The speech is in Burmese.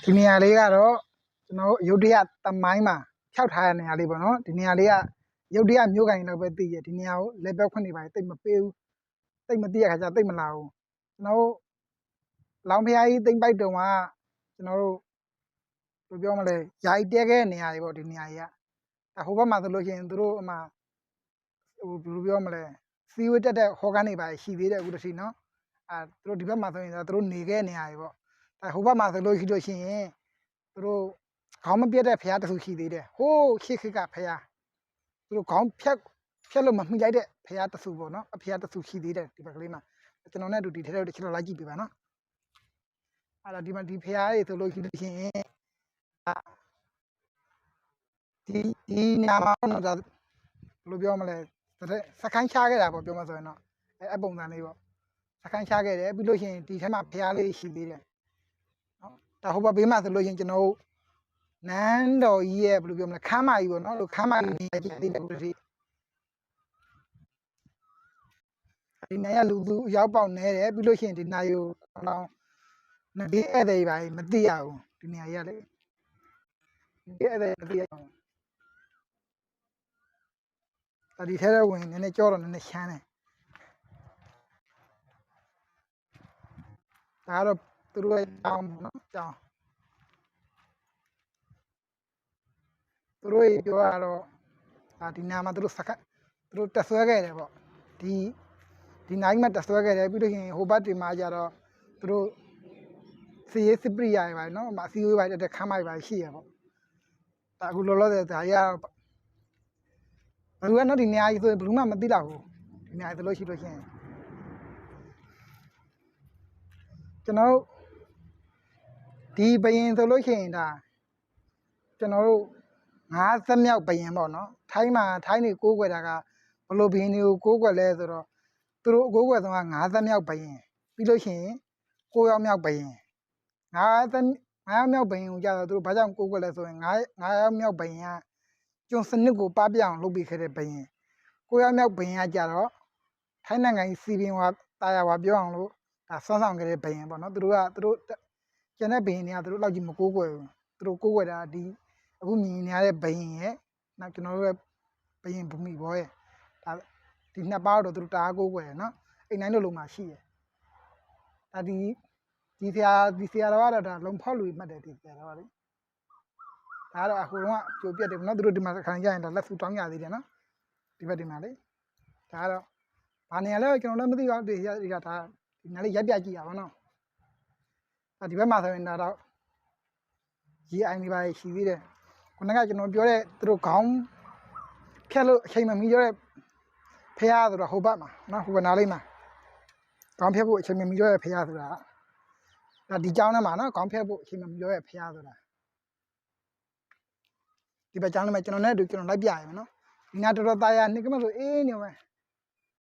ဒီနေရာလေးကတော့ကျွန်တော်ရုတ်တရက်တမိုင်းမှာဖြောက်ထားတဲ့နေရာလေးပေါ့နော်ဒီနေရာလေးကရုတ်တရက်မျိုးကန်တော့ပဲသိရဒီနေရာကိုလက်ပြောခွင့်နေပါတိတ်မပေးဘူးတိတ်မသိရခါကျတိတ်မလာဘူးကျွန်တော်တို့လောင်ဖျားကြီးတိမ်ပိုက်တုံကကျွန်တော်တို့ဘယ်လိုပြောမလဲယာယီတဲခဲ့တဲ့နေရာတွေပေါ့ဒီနေရာကြီးကဟိုဘက်မှာဆိုလို့ရှိရင်သူတို့အမှဟိုဘယ်လိုပြောမလဲစီဝတ်တက်တဲ့ဟော်ကန်တွေပါရှိသေးတယ်အခုတည်းနော်သူတို့ဒီဘက်မှာဆိုရင်သူတို့နေခဲ့နေရတွေပေါ့ဟိုဘက်မှာဆိုလို့ရှိရင်သူတို့ခေါင်းမပြတ်တဲ့ဖျားတဆူရှိသေးတယ်ဟိုးရှေ့ခက်ကဖျားသူတို့ခေါင်းဖြတ်လို့မမှီလိုက်တဲ့ဖျားတဆူပေါ့နော်အဖျားတဆူရှိသေးတယ်ဒီဘက်ကလေးမှာကျွန်တော်နဲ့အတူဒီထဲတော့တစ်ချက်တော့လိုက်ကြည့်ပေးပါနော်အဲ့တော့ဒီမှာဒီဖျားတွေဆိုလို့ရှိရင်ဒီနာမတော့ဘယ်လိုပြောမလဲစကိုင်းချခဲ့တာပေါ့ပြောမှဆိုရင်တော့အဲ့ပုံစံလေးပေါ့စကိုင်းချခဲ့တယ်ပြီးလို့ရှိရင်ဒီထဲမှာဖျားလေးရှိသေးတယ်နော်ဒါဟိုဘက်ဘေးမှာဆိုလို့ရှိရင်ကျွန်တော်တို့နန်းတော်ကြီးရဲ့ဘယ်လိုပြောမလဲခမ်းမကြီးပေါ့နော်လို့ခမ်းမကြီးနေကြည့်သေးတယ်ခုတည်းဒီနေရာလူသူရောက်ပေါက်နေတယ်ပြီးလို့ရှိရင်ဒီနာယူတော့နေဧည့်သည်ပါမသိရဘူးဒီနေရာကြီးကလေဧည့်သည်မသိရဘူးဒီထဲထဲဝင်နည်းနည်းကြောတော့နည်းနည်းရှမ်းတယ်ဒါတော့သူတို့ရဲ့တောင်းပေါ့နော်တောင်းသူတို့ပြောရတော့ဒီနာမှာသူတို့တက်ဆွဲခဲ့တယ်ပေါ့ဒီနိုင်မှာတက်ဆွဲခဲ့တယ်ပြီးလို့ရှိရင်ဟိုဘက်ဒီမှာကြတော့သူတို့စီရေးစပရိယာတွေပါနော်အစီအဝေးပါတဲ့ခမ်းမိုက်ပါရှိရပေါ့ဒါအခုလောလောဆယ်ဒါရဘယ်လိုကတော့ဒီနေရာကြီးဆိုဘယ်သူမှမသိတော့ဘူးဒီနေရာဆိုလို့ရှိလို့ရှိရင်ကျွန်တော်တို့ဒီဘရင်ဆိုလို့ရှိရင်ဒါကျွန်တော်တို့50မြောက်ဘရင်ပေါ့နော်ထိုင်းနေကိုးကွယ်တာကဘလို့ဘရင်တွေကိုးကွယ်လဲဆိုတော့သူတို့ကိုးကွယ်ဆုံးက50မြောက်ဘရင်ပြီးလို့ရှိရင်9ယောက်မြောက်ဘရင်9ယောက်မြောက်ဘရင်ကိုကြာတော့သူတို့ဘာကြောင့်ကိုးကွယ်လဲဆိုရင်9ယောက်မြောက်ဘရင်ကကျွန်းစနစ်ကိုပပြအောင်လုပ်ပေးခဲ့တဲ့ဘရင်9ယောက်မြောက်ဘရင်ကကြာတော့ထိုင်းနိုင်ငံကြီးစီပင်ဝါတာယာဝါပြောအောင်လို့ဒါဆွမ်းဆောင်ခဲ့တဲ့ဘရင်ပေါ့နော်သူတို့ကျန်တဲ့ဘရင်တွေကသူတို့လောက်ကြီးမကိုးကွယ်ဘူးသူတို့ကိုးကွယ်တာဒီအခုမြင်နေရတဲ့ဘရင်ရဲ့နောက်ကျွန်တော်တို့ရဲ့ဘရင်ဘူမိဘောရဲ့ဒါဒီနှစ်ပါးတော့သူတို့တအားကိုးကွယ်ရနော်အိမ်တိုင်းလိုမှာရှိတယ်ဒါဒီဆရာတော်ကတော့ဒါလုံဖောက်လူမှတ်တယ်ဒီဆရာတော်ကလေဒါတော့အခုတော့ကြိုပြတ်တယ်နော်သူတို့ဒီမှာခံကြရင်ဒါလက်ဖူတောင်းရသေးတယ်နော်ဒီဘက်ဒီမှာလေဒါကတော့ဘာနေရလဲကျွန်တော်လည်းမသိပါဘူးဒီကဒါဒီနားလေးရက်ပြကြည့်ရပါတော့ဒီဘက်မှာဆိုရင်တော့ရေအိုင်တွေပါရှိသေးတယ်ခုနကကျွန်တော်ပြောတဲ့သူတို့ခေါင်းဖြတ်လို့အချိန်မမီတော့တဲ့ဖះဆိုတော့ဟိုဘက်မှာနော်ဟိုဘက်နားလေးမှာခေါင်းဖြတ်ဖို့အချိန်မမီတော့တဲ့ဖះဆိုတာဒါဒီကြောင်းထဲမှာနော်ခေါင်းဖြတ်ဖို့အချိန်မမီတော့တဲ့ဖះဆိုတာဒီဘက်ကြောင်းထဲမှာကျွန်တော်နဲ့တူကျွန်တော်လိုက်ပြရမယ်နော်ဒီနာတော်တော်သားရနေကမလို့အေးနေမယ်